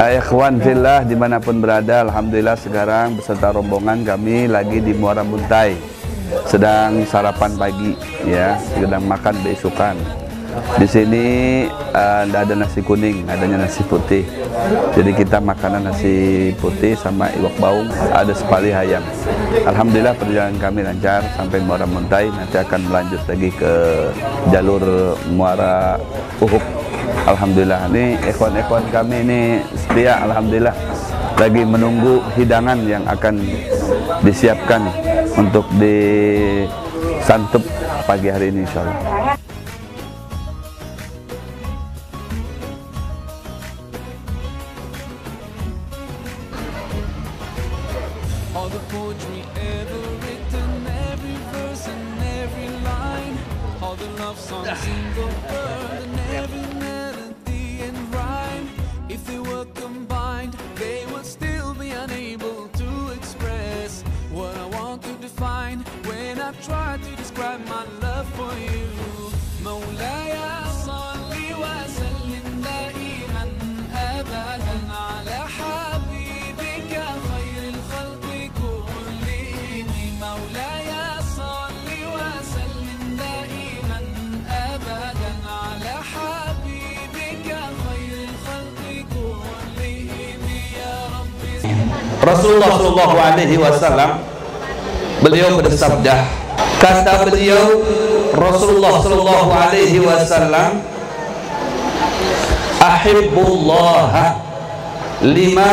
Ikhwan fillah dimanapun berada, alhamdulillah sekarang beserta rombongan kami lagi di Muara Muntai, sedang sarapan pagi, ya, sedang makan beisukan. Di sini tidak ada nasi kuning, adanya nasi putih. Jadi kita makanan nasi putih sama iwak baung, ada sepali ayam. Alhamdulillah perjalanan kami lancar sampai Muara Muntai, nanti akan melanjut lagi ke jalur Muara Uhuk. Alhamdulillah, ini ikhwan-ikhwan kami ini setia, alhamdulillah lagi menunggu hidangan yang akan disiapkan untuk disantap pagi hari ini insyaallah. All the poetry ever written, every verse and every line, all the love songs in the world and every melody and rhyme, if they were combined, they would still be unable to express what I want to define when I try to describe my love for you. Maulaya salli wa sallim daiman abadan ala habibika khairil khalqi kullihim. Maulaya salli wa sallim daiman abadan ala habibika khairil khalqi kullihim ya Rabbi. Rasulullah Shallallahu Alaihi Wasallam beliau bersabda, kata beliau Rasulullah Shallallahu Alaihi Wasallam, ahibbullah lima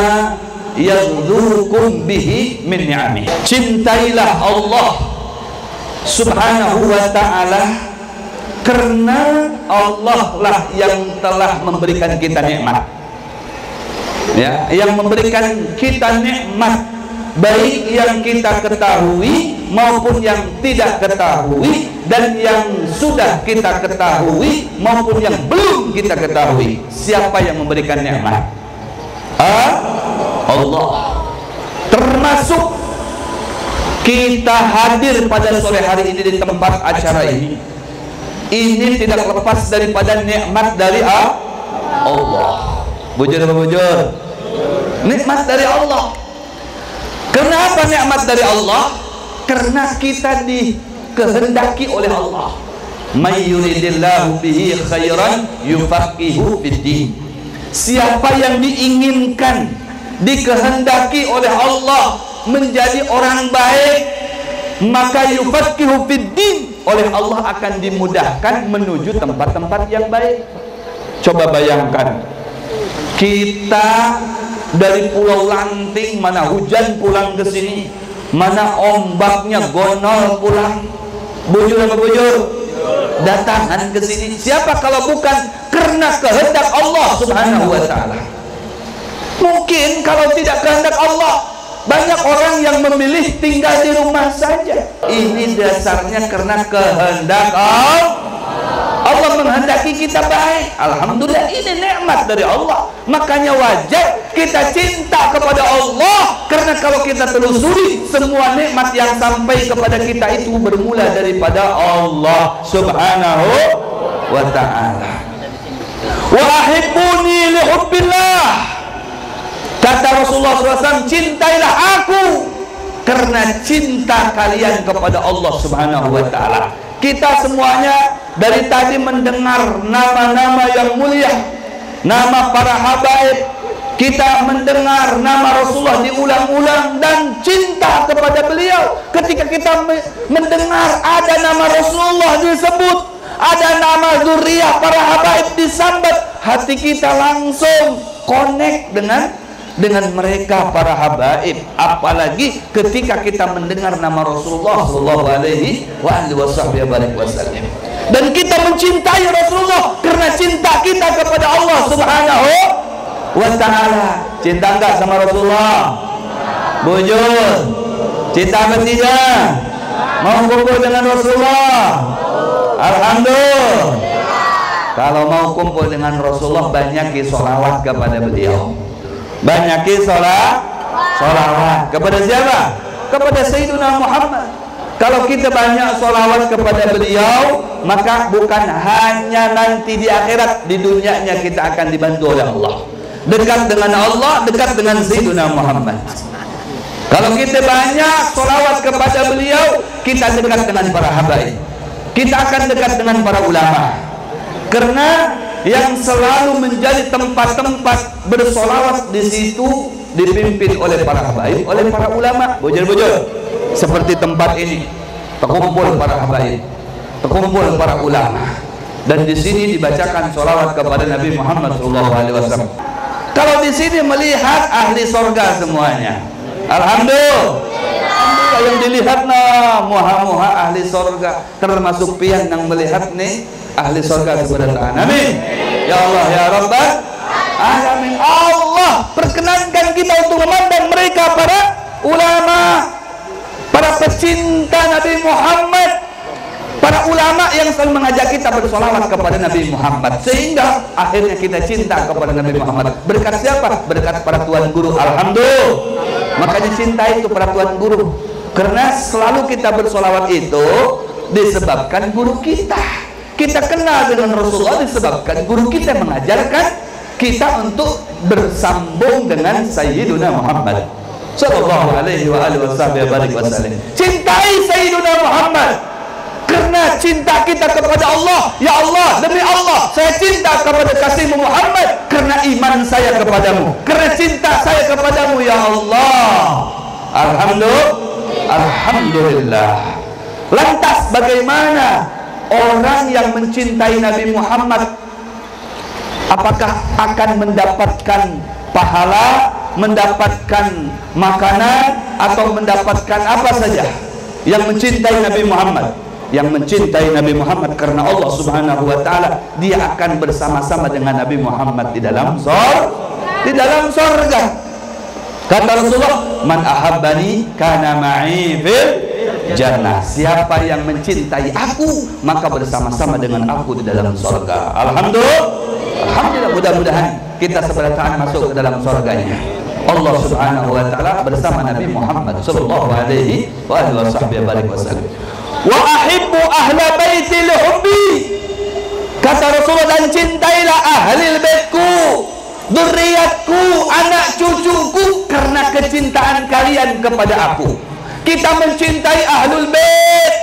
yaghdurukum bihi min ni'ami. Cintailah Allah Subhanahu wa ta'ala karena Allah lah yang telah memberikan kita nikmat, ya, yang memberikan kita nikmat, baik yang kita ketahui maupun yang tidak ketahui, dan yang sudah kita ketahui maupun yang belum kita ketahui. Siapa yang memberikan nikmat? Allah. Termasuk kita hadir pada sore hari ini di tempat acara ini tidak lepas daripada nikmat dari Allah. Bujur apa bujur? Nikmat dari Allah. Kenapa nikmat dari Allah? Karena kita dikehendaki oleh Allah. May yuridillahu bihi khairan yufaqihu fiddin. Siapa yang diinginkan, dikehendaki oleh Allah menjadi orang baik, maka yufaqihu fiddin, oleh Allah akan dimudahkan menuju tempat-tempat yang baik. Coba bayangkan, kita dari Pulau Lanting, mana hujan pulang ke sini, mana ombaknya gonol pulang, bujur apa bujur, datangan ke sini. Siapa kalau bukan karena kehendak Allah Subhanahu wa ta'ala? Mungkin kalau tidak kehendak Allah, banyak orang yang memilih tinggal di rumah saja. Ini dasarnya karena kehendak Allah menghendaki kita baik. Alhamdulillah, ini nikmat dari Allah. Makanya wajar kita cinta kepada Allah, karena kalau kita telusuri, semua nikmat yang sampai kepada kita itu bermula daripada Allah Subhanahu wa ta'ala. Wa ahibbuni li hubbillah. Kata Rasulullah SAW, cintailah aku karena cinta kalian kepada Allah Subhanahu wa ta'ala. Kita semuanya dari tadi mendengar nama-nama yang mulia, nama para habaib. Kita mendengar nama Rasulullah diulang-ulang dan cinta kepada beliau. Ketika kita mendengar ada nama Rasulullah disebut, ada nama zuriyah para habaib disambat, hati kita langsung connect dengan mereka para habaib. Apalagi ketika kita mendengar nama Rasulullah sallallahu alaihi wasallam, dan kita mencintai Rasulullah karena cinta kita kepada Allah Subhanahu wa ta'ala. Cinta enggak sama Rasulullah? Bujur, cinta apa tidak? Mau kumpul dengan Rasulullah? Alhamdulillah. Kalau mau kumpul dengan Rasulullah, banyaki sholawat kepada beliau. Banyaki sholawat kepada siapa? Kepada Sayyidina Muhammad. Kalau kita banyak sholawat kepada beliau, maka bukan hanya nanti di akhirat, di dunianya kita akan dibantu oleh Allah. dekat dengan Allah, dekat dengan Sayyidina Muhammad. Kalau kita banyak sholawat kepada beliau, kita dekat dengan para habaib, kita akan dekat dengan para ulama. Karena yang selalu menjadi tempat-tempat bersolawat di situ dipimpin oleh para habaib, oleh para ulama. Bujur-bujur seperti tempat ini, terkumpul para habaib, terkumpul para ulama, dan di sini dibacakan sholawat kepada Nabi Muhammad SAW. Kalau di sini melihat ahli sorga semuanya, alhamdulillah. Yang dilihat nah muha-muha ahli sorga, termasuk pian yang melihat nih ahli sorga sebenarnya. Amin ya Allah ya Rabbal alamin. Allah perkenankan kita untuk memandang mereka para ulama, para pecinta Nabi Muhammad, para ulama yang selalu mengajak kita bersolawat kepada Nabi Muhammad, sehingga akhirnya kita cinta kepada Nabi Muhammad. Berkat siapa? Berkat para tuan guru. Alhamdulillah. Makanya cinta itu para tuan guru, karena selalu kita bersolawat itu disebabkan guru kita. Kita kenal dengan Rasulullah disebabkan guru kita mengajarkan kita untuk bersambung dengan Sayyiduna Muhammad sallallahu alaihi wa alihi wasallam. Cintai Sayyiduna Muhammad, karena cinta kita kepada Allah. Ya Allah, demi Allah saya cinta kepada kasih-Mu Muhammad, karena iman saya kepadamu, karena cinta saya kepadamu ya Allah. Alhamdulillah. Alhamdulillah. Lantas bagaimana orang yang mencintai Nabi Muhammad? Apakah akan mendapatkan pahala, mendapatkan makanan, atau mendapatkan apa saja? Yang mencintai Nabi Muhammad, yang mencintai Nabi Muhammad karena Allah Subhanahu wa taala, dia akan bersama-sama dengan Nabi Muhammad di dalam surga. Kata Rasulullah, man ahabbani kana ma'i fil jannah. Siapa yang mencintai aku, maka bersama-sama dengan aku di dalam surga. Alhamdulillah. Alhamdulillah, mudah-mudahan kita sebentar masuk ke dalam surganya Allah Subhanahu wa taala bersama Nabi Muhammad sallallahu alaihi wasallam. Wa ahibbu ahla baiti li hubbi. Kata Rasulullah, dan cintailah ahli baitku, dzurriyyatku, anak cucuku, karena kecintaan kalian kepada aku. Kita mencintai ahlul bait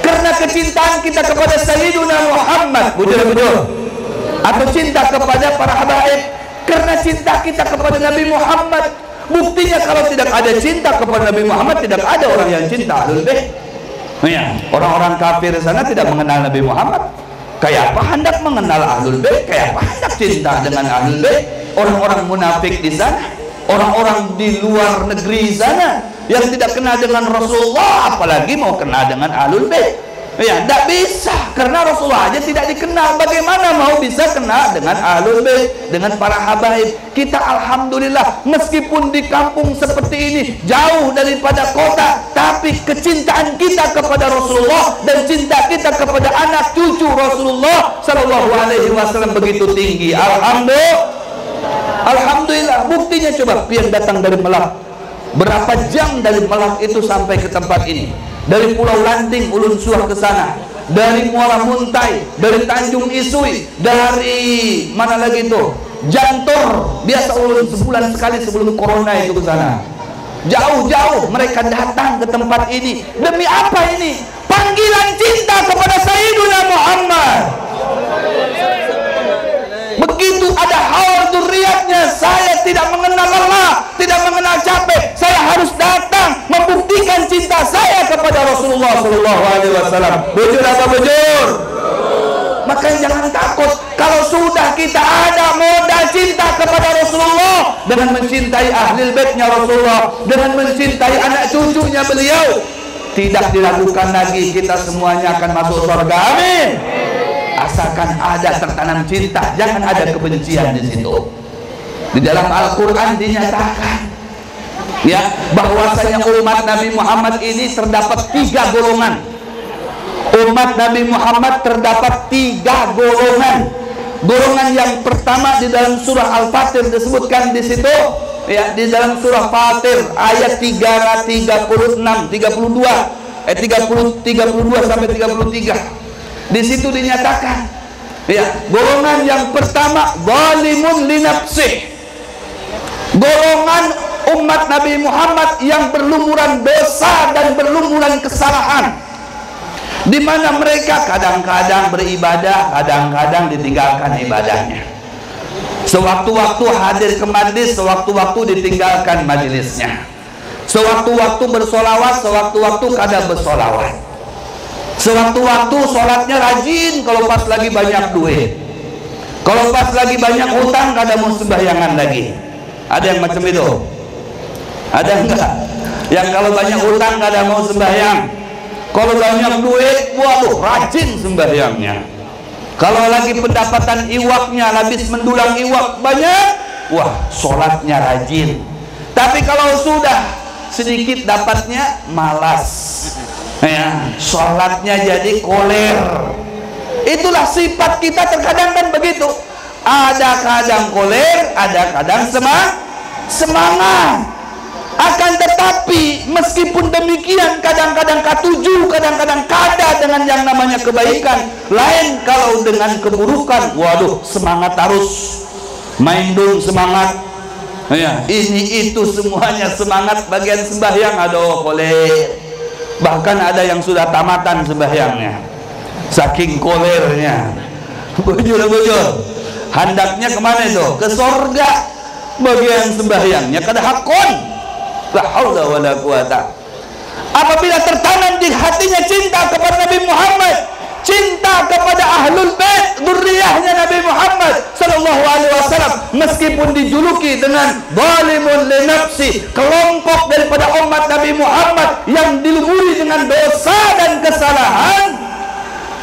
karena kecintaan kita kepada Sayyiduna Muhammad, bujur-bujur. Atau cinta kepada para habaib karena cinta kita kepada Nabi Muhammad. Buktinya kalau tidak ada cinta kepada Nabi Muhammad, tidak ada orang yang cinta ahlul bait. Ya, orang-orang kafir sana tidak mengenal Nabi Muhammad. Kayak apa hendak mengenal ahlul bait? Kayak apa hendak cinta dengan ahlul bait? Orang-orang munafik di sana, orang-orang di luar negeri sana yang tidak kenal dengan Rasulullah, apalagi mau kenal dengan ahlul bait. Ya, tidak bisa, karena Rasulullah aja tidak dikenal. Bagaimana mau bisa kenal dengan ahlul bait, dengan para habaib? Kita alhamdulillah, meskipun di kampung seperti ini, jauh daripada kota, tapi kecintaan kita kepada Rasulullah dan cinta kita kepada anak cucu Rasulullah sallallahu alaihi wasallam begitu tinggi. Alhamdulillah. Alhamdulillah. Buktinya coba, yang datang dari Merak, berapa jam dari Merak itu sampai ke tempat ini? Dari Pulau Lanting, Ulun Suah ke sana, dari Muara Muntai, dari Tanjung Isui, dari mana lagi itu, Jantor. Biasa ulun sebulan sekali sebelum corona itu ke sana. Jauh-jauh mereka datang ke tempat ini. Demi apa ini? Panggilan cinta kepada Sayyiduna Muhammad. Begitu ada hawa dzurriyyatnya, saya tidak mengenal lelah, tidak mengenal capek. Saya harus datang membuktikan cinta saya kepada Rasulullah sallallahu alaihi wasallam. Bujur apa bujur? Makanya jangan takut kalau sudah kita ada modal cinta kepada Rasulullah, dengan mencintai ahli baitnya Rasulullah, dengan mencintai anak cucunya beliau, tidak diragukan lagi kita semuanya akan masuk surga. Amin. Asalkan ada tertanam cinta, jangan ada kebencian di situ. Di dalam Al-Quran dinyatakan ya bahwasanya umat Nabi Muhammad ini terdapat 3 golongan. Umat Nabi Muhammad terdapat 3 golongan. Golongan yang pertama di dalam surah Al-Fatir disebutkan di situ, ya, di dalam surah Fatir ayat 32 sampai 33. Di situ dinyatakan, ya, golongan yang pertama zalimun li nafsih. golongan umat Nabi Muhammad yang berlumuran dosa dan berlumuran kesalahan, di mana mereka kadang-kadang beribadah, kadang-kadang ditinggalkan ibadahnya. Sewaktu-waktu hadir ke majlis, sewaktu-waktu ditinggalkan majelisnya. Sewaktu-waktu bersolawat, sewaktu-waktu kadang bersolawat. Sewaktu-waktu sholatnya rajin kalau pas lagi banyak duit. Kalau pas lagi banyak hutang kadang mau sembahyangan lagi. Ada yang macam itu? Ada enggak? Yang kalau banyak hutang kadang mau sembahyang. Kalau banyak duit, waduh rajin sembahyangnya. Kalau lagi pendapatan iwaknya, habis mendulang iwak banyak, wah sholatnya rajin. Tapi kalau sudah sedikit dapatnya, malas ya, sholatnya jadi koler. Itulah sifat kita terkadang kan begitu. Ada kadang koler, ada kadang semangat. Akan tetapi meskipun demikian, kadang-kadang katuju, kadang-kadang kada dengan yang namanya kebaikan. Lain kalau dengan keburukan, waduh semangat terus, main dong semangat ya, ini itu semuanya semangat. Bagian sembahyang aduh koler, bahkan ada yang sudah tamatan sembahyangnya saking kolernya. Bujur handaknya kemana itu? Ke sorga. Bagian sembahyangnya kada hakon. La haula wala quwata. Apabila tertanam di hatinya cinta kepada Nabi Muhammad, cinta kepada ahlul bait, dzurriyyahnya Nabi Muhammad sallallahu alaihi wasallam, meskipun dijuluki dengan zalimun li nafsi, kelompok daripada umat Nabi Muhammad yang dilumuri dengan dosa dan kesalahan,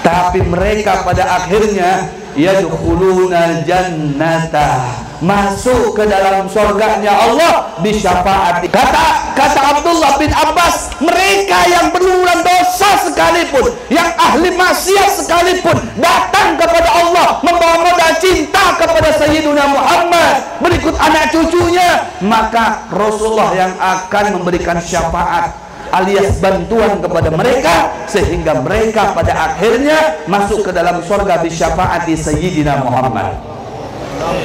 tapi mereka pada akhirnya yadkhuluna jannata, masuk ke dalam surganya Allah bisyafaati. Kata Abdullah bin Abbas, mereka yang berlumuran dosa sekalipun, yang ahli maksiat sekalipun, datang kepada Allah membawa modal cinta kepada Sayyiduna Muhammad, berikut anak cucunya, maka Rasulullah yang akan memberikan syafaat alias bantuan kepada mereka, sehingga mereka pada akhirnya masuk ke dalam surga bisyafaati Sayyidina Muhammad.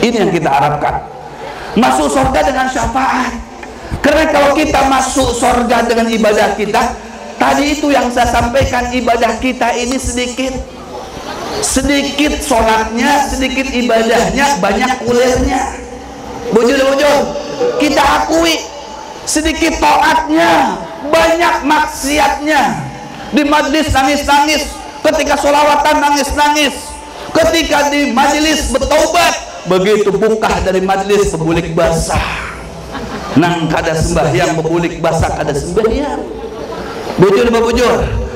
Ini yang kita harapkan, masuk surga dengan syafaat. Karena kalau kita masuk surga dengan ibadah kita, tadi itu yang saya sampaikan, ibadah kita ini sedikit sholatnya, sedikit ibadahnya, banyak kulirnya. Bujur-bujur kita akui, sedikit taatnya, banyak maksiatnya. Di majlis nangis-nangis, ketika sholawatan nangis-nangis, ketika di majelis bertaubat, begitu buka dari majelis bebulik basah, nang kada sembahyang bebulik basah kada sembahyang. Bujur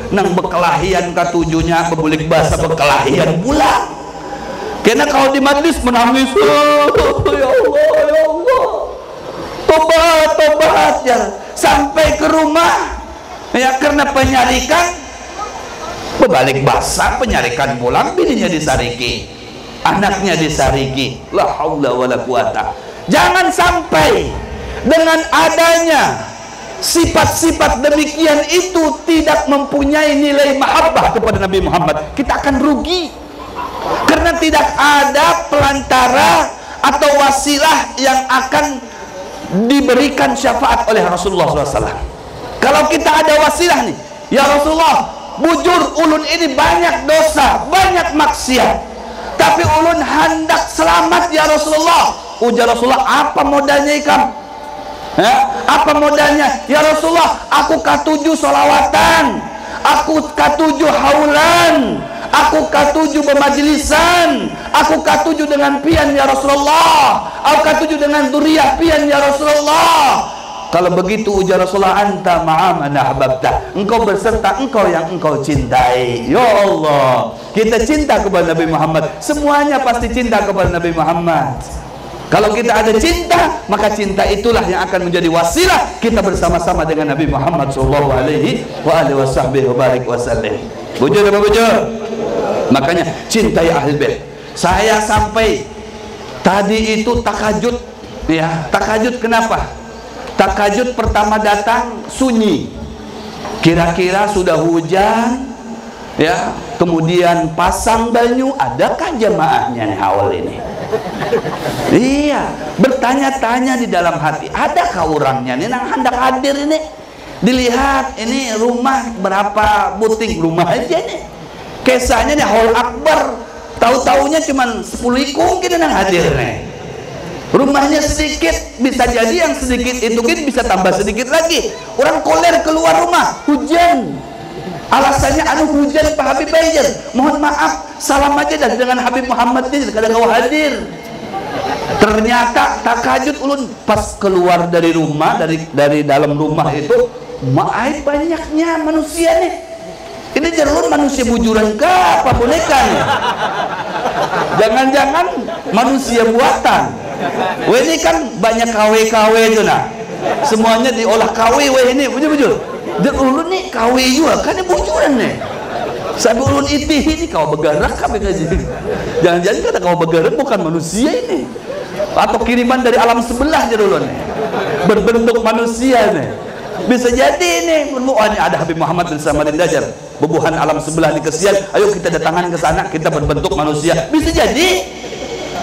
nang bekelahian katujunya bebulik basah bekelahian pulang. Karena kalau di majelis menangis, ya Allah, tobat ya, sampai ke rumah ya, karena penyarikan berbalik basah, penyarikan pulang, bininya disariki, anaknya disariki. La haula wala quwata. Jangan sampai dengan adanya sifat-sifat demikian itu tidak mempunyai nilai mahabbah kepada Nabi Muhammad. Kita akan rugi, karena tidak ada pelantara atau wasilah yang akan diberikan syafaat oleh Rasulullah SAW. Kalau kita ada wasilah nih, ya Rasulullah, bujur ulun ini banyak dosa, banyak maksiat, tapi ulun hendak selamat ya Rasulullah. Ujar Rasulullah, apa modalnya ikam? Apa modalnya? Ya Rasulullah, aku katuju solawatan, aku katuju haulan, aku katuju bermajlisan, aku katuju dengan pian ya Rasulullah, aku katuju dengan dzurriyyah pian ya Rasulullah. Kalau begitu ujar Rasulullah, anta ma'aman ahbabta, engkau berserta engkau yang engkau cintai. Ya Allah, kita cinta kepada Nabi Muhammad, semuanya pasti cinta kepada Nabi Muhammad. Kalau kita ada cinta, maka cinta itulah yang akan menjadi wasilah kita bersama-sama dengan Nabi Muhammad sallallahu alaihi wasallam. Bujur apa bujur? Makanya cintai ahli bait. Saya sampai tadi itu takajud ya, takajud kenapa? Takajud pertama datang sunyi, kira-kira sudah hujan ya, kemudian pasang banyu, adakah jamaahnya nih awal ini? Iya, bertanya-tanya di dalam hati, adakah orangnya nih nang hendak hadir ini? Dilihat ini rumah berapa buting rumah aja nih. Kisahnya nih hall akbar, tahu-taunya cuman 10 ikung kita nang hadir nih. Rumahnya sedikit, bisa jadi yang sedikit itu kan bisa tambah sedikit lagi. Orang koler keluar rumah, hujan. Alasannya hujan Pak Habib Bayer. Mohon maaf, salam aja dah dengan Habib Muhammad ini kadang kau hadir. Ternyata takajud ulun pas keluar dari rumah, dari dalam rumah itu, maai banyaknya manusia nih. Ini jarun manusia bujuran kah apa boneka nih? Jangan-jangan manusia buatan. Wah ini kan banyak KW-KW itu nah. Semuanya diolah KW, wah ini bujur-bujur. Dan ulun nih KW juga kan ini bujuran nih. Sampai ulun ini kau begarak kami kaji. Jangan-jangan kata kau begarak bukan manusia ini, atau kiriman dari alam sebelah jadi ulun nih. Berbentuk manusia nih. Bisa jadi ini ada Habib Muhammad bin Samadin Dajar, bubuhan alam sebelah di Kesian. Ayo kita datangan ke sana, kita berbentuk manusia. Bisa jadi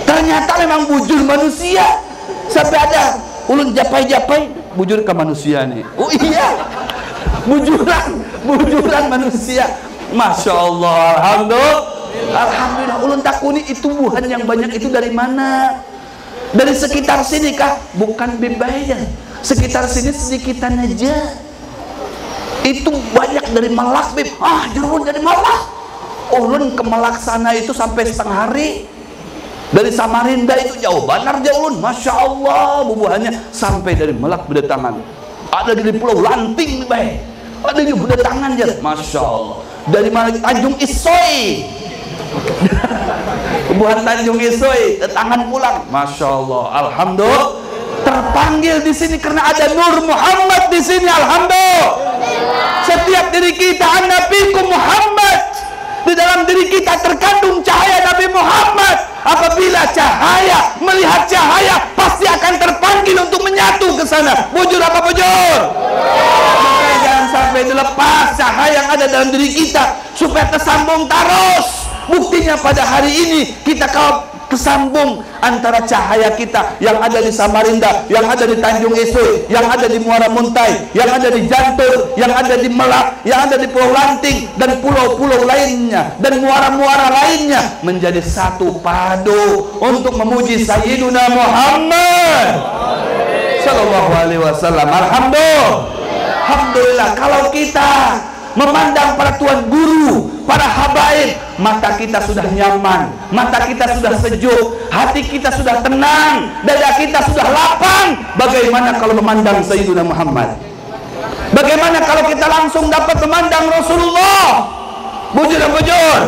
ternyata memang bujur manusia. Sampai ada ulun japai-japai bujur ke manusia nih. Oh iya, bujuran manusia. Masya Allah, alhamdulillah. Ulun takuni itu buhan yang banyak itu dari mana? Dari sekitar sini kah? Bukan bebayar. Sekitar sini sedikitan aja. Itu banyak dari Malak, Bib. Jerun dari Malak. Ulun ke Malak sana itu sampai setengah hari. Dari Samarinda itu jauh benar jauh ulun. Masya Allah, bubuhannya sampai dari Malak berdatangan. Ada di Pulau Lanting, Bay. Ada juga berdatangan aja. Masya Allah. Dari mana? Tanjung Isoi. Bubuhan Tanjung Isoi, datangan pulang. Masya Allah, alhamdulillah. Terpanggil di sini karena ada Nur Muhammad di sini. Alhamdulillah. Setiap diri kita Nabiku Muhammad. Di dalam diri kita terkandung cahaya Nabi Muhammad. Apabila cahaya melihat cahaya, pasti akan terpanggil untuk menyatu ke sana. Bujur apa bujur? Maka jangan sampai dilepas cahaya yang ada dalam diri kita, supaya tersambung terus. Buktinya pada hari ini kita tersambung antara cahaya kita yang ada di Samarinda, yang ada di Tanjung Isoi, yang ada di Muara Muntai, yang ada di Jantur, yang ada di Melak, yang ada di Pulau Lanting dan pulau-pulau lainnya dan muara-muara lainnya menjadi satu padu untuk memuji Sayyiduna Muhammad sallallahu alaihi wasallam. Alhamdulillah. Kalau kita memandang para tuan guru, para habaib, mata kita sudah nyaman, mata kita sudah sejuk, hati kita sudah tenang, dada kita sudah lapang. Bagaimana kalau memandang Sayyidina Muhammad? Bagaimana kalau kita langsung dapat memandang Rasulullah? Bujur.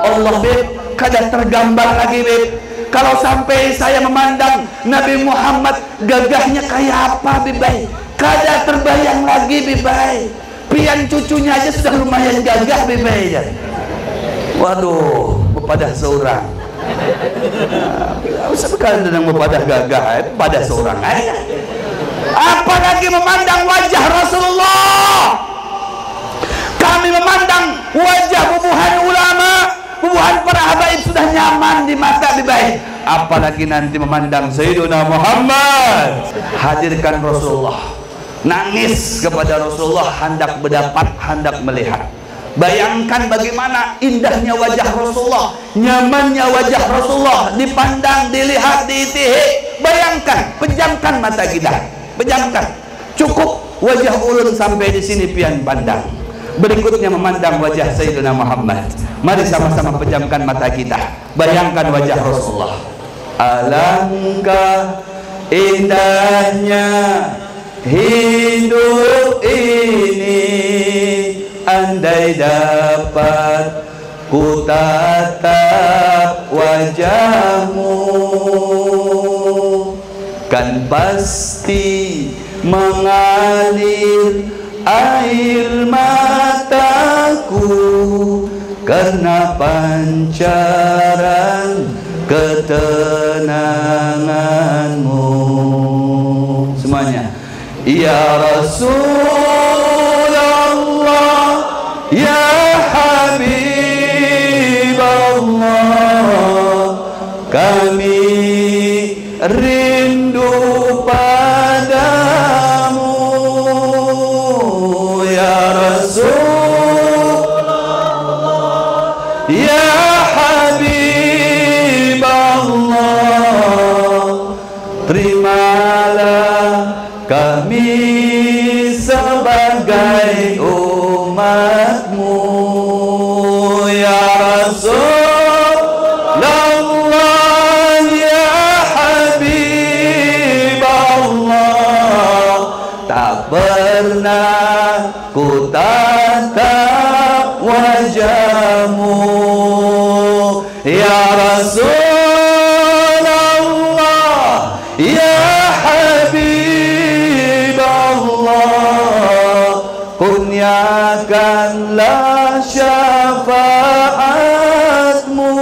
Allah, Beb, kada tergambar lagi, Beb. Kalau sampai saya memandang Nabi Muhammad, gagahnya kayak apa, Beb? Kada terbayang lagi, Beb. Pian cucunya aja sudah lumayan gagah bebaya. Waduh, bepadah seorang. Sekali dengan bepadah gagah, pada seorang aja. Apalagi memandang wajah Rasulullah. Kami memandang wajah bubuhan ulama, bubuhan para habaib sudah nyaman di mata bebaya. Apalagi nanti memandang Sayyidina Muhammad. Hadirkan Rasulullah. Nangis kepada Rasulullah, hendak berdapat, hendak melihat. Bayangkan bagaimana indahnya wajah Rasulullah, nyamannya wajah Rasulullah, dipandang, dilihat, diitihi. Bayangkan, pejamkan mata kita, pejamkan. Cukup wajah ulun sampai di sini pian pandang. Berikutnya memandang wajah Sayyidina Muhammad. Mari sama-sama pejamkan mata kita. Bayangkan wajah Rasulullah. Alangkah indahnya hidup ini, andai dapat ku tatap wajahmu, kan pasti mengalir air mataku karena pancaran ketenanganmu. Semuanya. Ya Rasulullah, ya Habib Allah, kami rindu padamu ya Rasulullah, ya Habib Allah. Terimalah kami sebagai umatmu ya Rasulullah, ya Habib Allah. Tak pernah ku tatap wajahmu ya Rasulullah, ya Habib Allah. Kurniakanlah syafaatmu.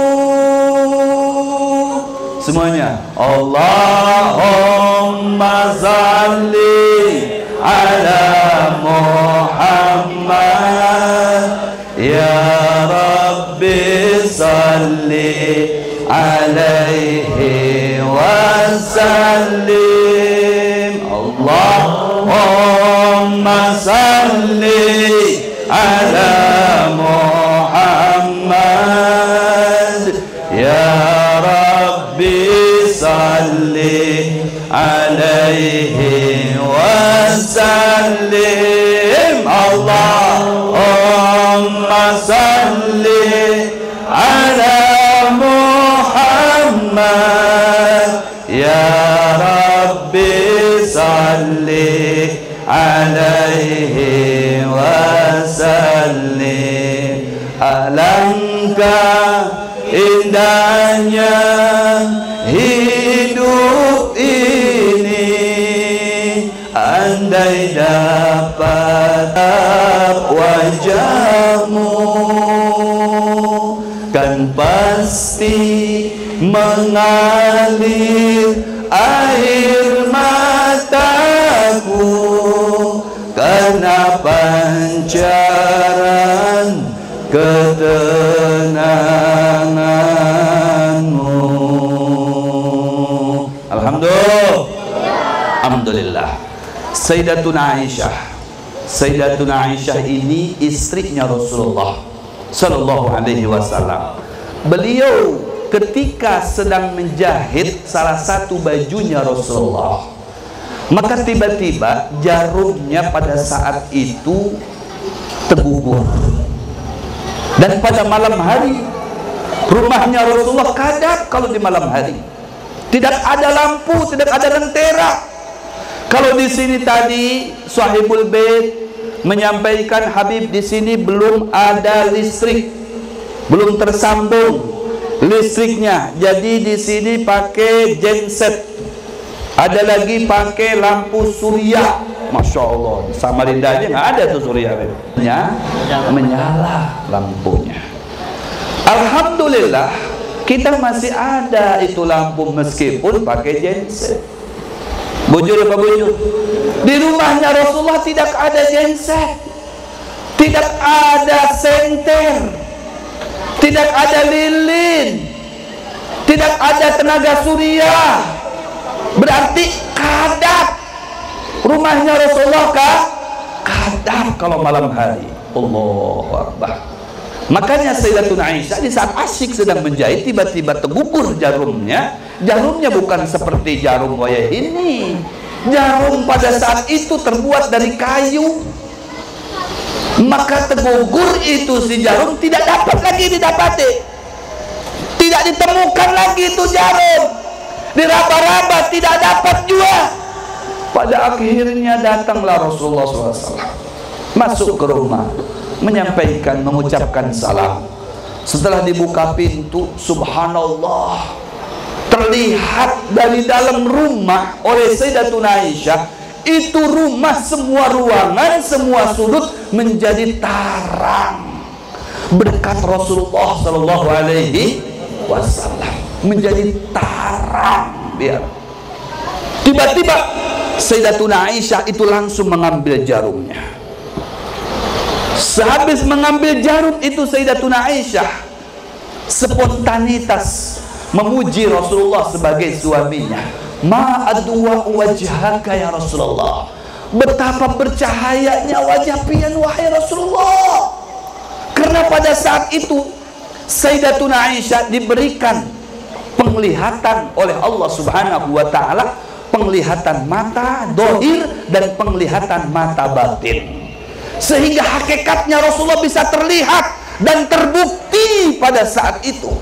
Semuanya Allahumma salli ala Muhammad ya Rabbi salli alaihi wasallim. Allahumma salli ala Muhammad ya Rabbi salli alaihi wasallim. Allahumma salli ala Muhammad ya Rabbi salli alaihi wasallim. Alangkah indahnya hidup ini andai dapat wajahmu, kan pasti mengalir air mataku karena pancaran ketenanganmu. Alhamdulillah. Sayyidatuna Aisyah ini istrinya Rasulullah sallallahu alaihi wasallam. Beliau ketika sedang menjahit salah satu bajunya Rasulullah, maka tiba-tiba jarumnya pada saat itu tergugur. Dan pada malam hari rumahnya Rasulullah kadang kalau di malam hari tidak ada lampu, tidak ada lentera. Kalau di sini tadi Sahibul Bait menyampaikan Habib di sini belum ada listrik, belum tersambung listriknya. Jadi di sini pakai genset, ada lagi pakai lampu surya. Masya Allah, Samarinda aja nggak ada tuh surya, menyala lampunya. Alhamdulillah kita masih ada itu lampu meskipun pakai genset. Bujur apa bujur? Di rumahnya Rasulullah tidak ada genset, tidak ada senter, tidak ada lilin, tidak ada tenaga surya. Berarti kadap. Rumahnya Rasulullah kadap kalau malam hari. Allahu Akbar. Makanya Sayyidatuna Aisyah di saat asyik sedang menjahit tiba-tiba tergugur jarumnya. Jarumnya bukan seperti jarum wayah ini. Jarum pada saat itu terbuat dari kayu. Maka tergugur itu si jarum tidak dapat lagi didapati. Tidak ditemukan lagi itu jarum. Diraba-raba tidak dapat juga. Pada akhirnya datanglah Rasulullah SAW, masuk ke rumah, menyampaikan, mengucapkan salam. Setelah dibuka pintu, subhanallah, terlihat dari dalam rumah oleh Sayyidatuna Aisyah, itu rumah semua ruangan, semua sudut menjadi tarang berkat Rasulullah Sallallahu Alaihi Wasallam, menjadi tarang. Biar tiba-tiba Sayyidatuna Aisyah itu langsung mengambil jarumnya. Sehabis mengambil jarum itu Sayyidatuna Aisyah spontanitas memuji Rasulullah sebagai suaminya. Ma adwa wajhaka ya Rasulullah. Betapa bercahayanya wajah pian wahai Rasulullah. Karena pada saat itu Sayyidatuna Aisyah diberikan penglihatan oleh Allah Subhanahu wa taala, penglihatan mata dohir dan penglihatan mata batin, sehingga hakikatnya Rasulullah bisa terlihat dan terbukti pada saat itu.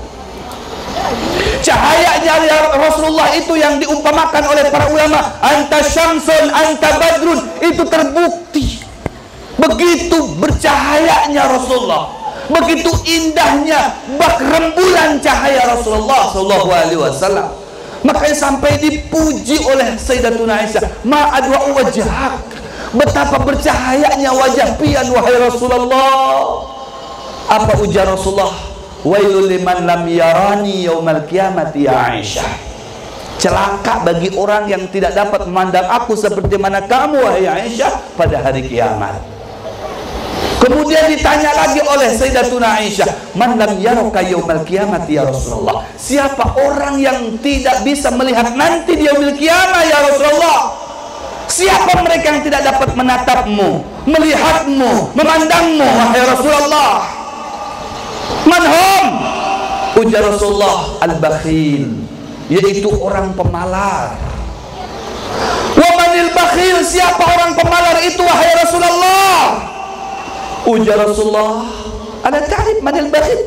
Cahayanya Rasulullah itu yang diumpamakan oleh para ulama, anta syamsun anta badrun, itu terbukti. Begitu bercahayanya Rasulullah, begitu indahnya bak rembulan cahaya Rasulullah sallallahu alaihi wasallam. Makanya sampai dipuji oleh Sayyidatuna Aisyah, ma adwa wajhak, betapa bercahayanya wajah pian wahai Rasulullah. Apa ujar Rasulullah? Wailul liman lam yarani yaumal qiyamati ya Aisyah. Celaka bagi orang yang tidak dapat memandang aku seperti mana kamu wahai Aisyah pada hari kiamat. Kemudian ditanya lagi oleh Sayyidatuna Aisyah, man lam yaraka yaumal qiyamati ya Rasulullah. Siapa orang yang tidak bisa melihat nanti di yaumil qiyamah ya Rasulullah? Siapa mereka yang tidak dapat menatapmu, melihatmu, memandangmu wahai Rasulullah? Manhum? Ujar Rasulullah, al-bakhil, yaitu orang pemalar. Wa manil bakhil, siapa orang pemalar itu wahai Rasulullah? Ujar Rasulullah, ada ta'rif manil bakhil?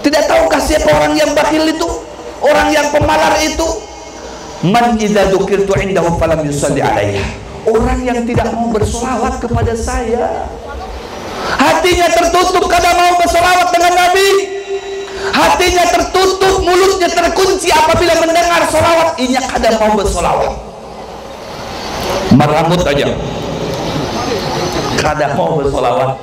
Tidak tahukah siapa orang yang bakhil itu? Orang yang pemalar itu? Man idza dzukirtu indahu falam yusalli alayya, orang yang tidak mau bersolawat kepada saya. Hatinya tertutup kada mau bersolawat dengan Nabi, hatinya tertutup, mulutnya terkunci apabila mendengar solawat, inya kada mau bersolawat. Meramut aja, kada mau bersolawat.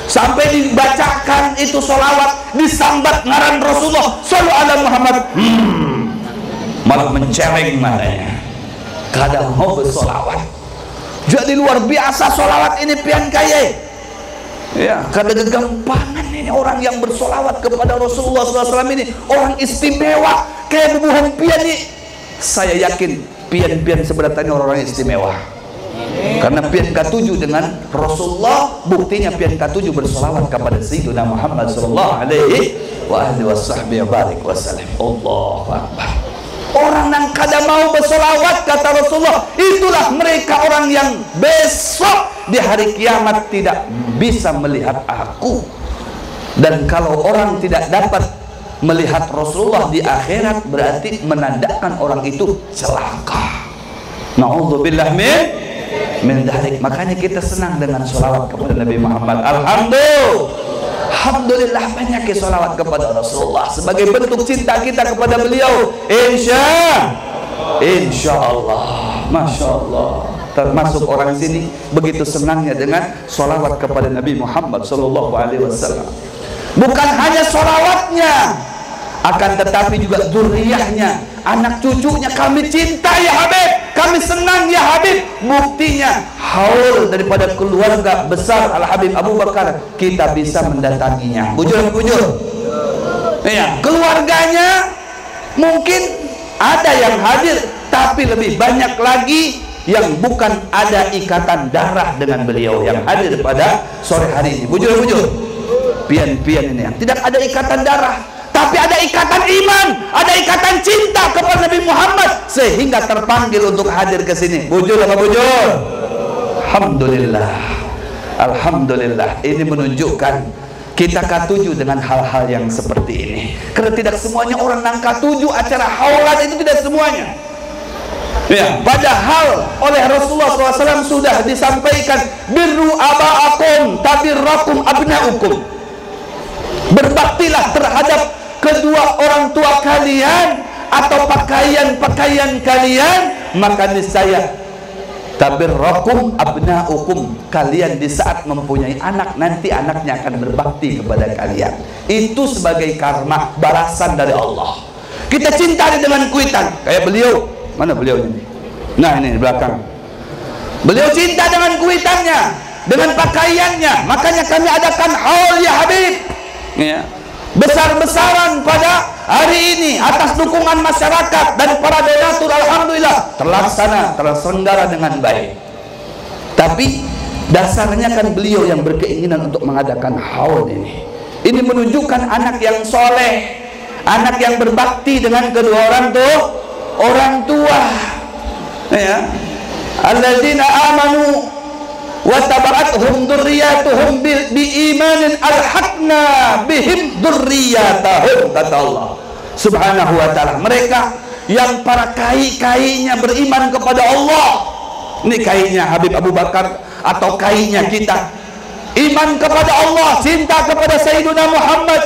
Sampai dibacakan itu solawat, disambat ngaran Rasulullah sallallahu alaihi Muhammad, malah menceleng matanya, kada mau bersolawat. Jadi luar biasa solawat ini pian kaya. Ya, karena kegampangan ini orang yang bersolawat kepada Rasulullah SAW ini orang istimewa kayak bubuhan pian nih. Saya yakin pian-pian sebenarnya orang istimewa. Karena pian ke-7 dengan Rasulullah, buktinya pian ke-7 bersolawat kepada Sayyidina Muhammad sallallahu alaihi wasallam. Allahu Akbar. Orang yang kada mau bersolawat kata Rasulullah, itulah mereka orang yang besok di hari kiamat tidak bisa melihat aku. Dan kalau orang tidak dapat melihat Rasulullah di akhirat, berarti menandakan orang itu celaka. Na'udzubillah min dzalik. Makanya kita senang dengan sholawat kepada Nabi Muhammad. Alhamdulillah banyak sholawat kepada Rasulullah sebagai bentuk cinta kita kepada beliau. Insya Allah, Masya Allah. Termasuk orang sini begitu senangnya dengan sholawat kepada Nabi Muhammad Sallallahu Alaihi Wasallam. Bukan hanya sholawatnya, akan tetapi juga zuriyahnya, anak cucunya kami cinta ya Habib, kami senang ya Habib. Buktinya haul daripada keluarga besar Al Habib Abu Bakar kita bisa mendatanginya. Bujur. Ya, keluarganya mungkin ada yang hadir, tapi lebih banyak lagi yang bukan ada ikatan darah dengan beliau yang hadir pada sore hari ini. Bujur. Pian-pian ini yang tidak ada ikatan darah, tapi ada ikatan iman, ada ikatan cinta kepada Nabi Muhammad sehingga terpanggil untuk hadir ke sini. Bujur apa bujur? Alhamdulillah. Ini menunjukkan kita K7 dengan hal-hal yang seperti ini. Karena tidak semuanya orang nang K7 acara haulan itu, tidak semuanya. Ya, padahal oleh Rasulullah SAW sudah disampaikan, birru aba'akum tabirrakum abna'ukum. Berbaktilah terhadap kedua orang tua kalian atau pakaian-pakaian kalian, maka niscaya tabirrakum abna'ukum, kalian di saat mempunyai anak nanti anaknya akan berbakti kepada kalian. Itu sebagai karma, balasan dari Allah. Kita cinta dengan kuitan kayak beliau. Mana beliau ini? Nah, ini di belakang. Beliau cinta dengan kuitannya, dengan pakaiannya. Makanya kami adakan haul ya Habib. Ya. besar-besaran pada hari ini atas dukungan masyarakat dan para donatur, alhamdulillah terselenggara dengan baik. Tapi dasarnya kan beliau yang berkeinginan untuk mengadakan haul ini. Ini menunjukkan anak yang soleh, anak yang berbakti dengan kedua orang tua. Ya, alladzina amanu wa taba'athum dzurriyyatuhum biimanin alhaqna bihim dzurriyyatahum, kata Allah Subhanahu wa taala. Mereka yang para kai-kainya beriman kepada Allah. Ini kainya Habib Abu Bakar atau kainya kita. Iman kepada Allah, cinta kepada Sayyidina Muhammad,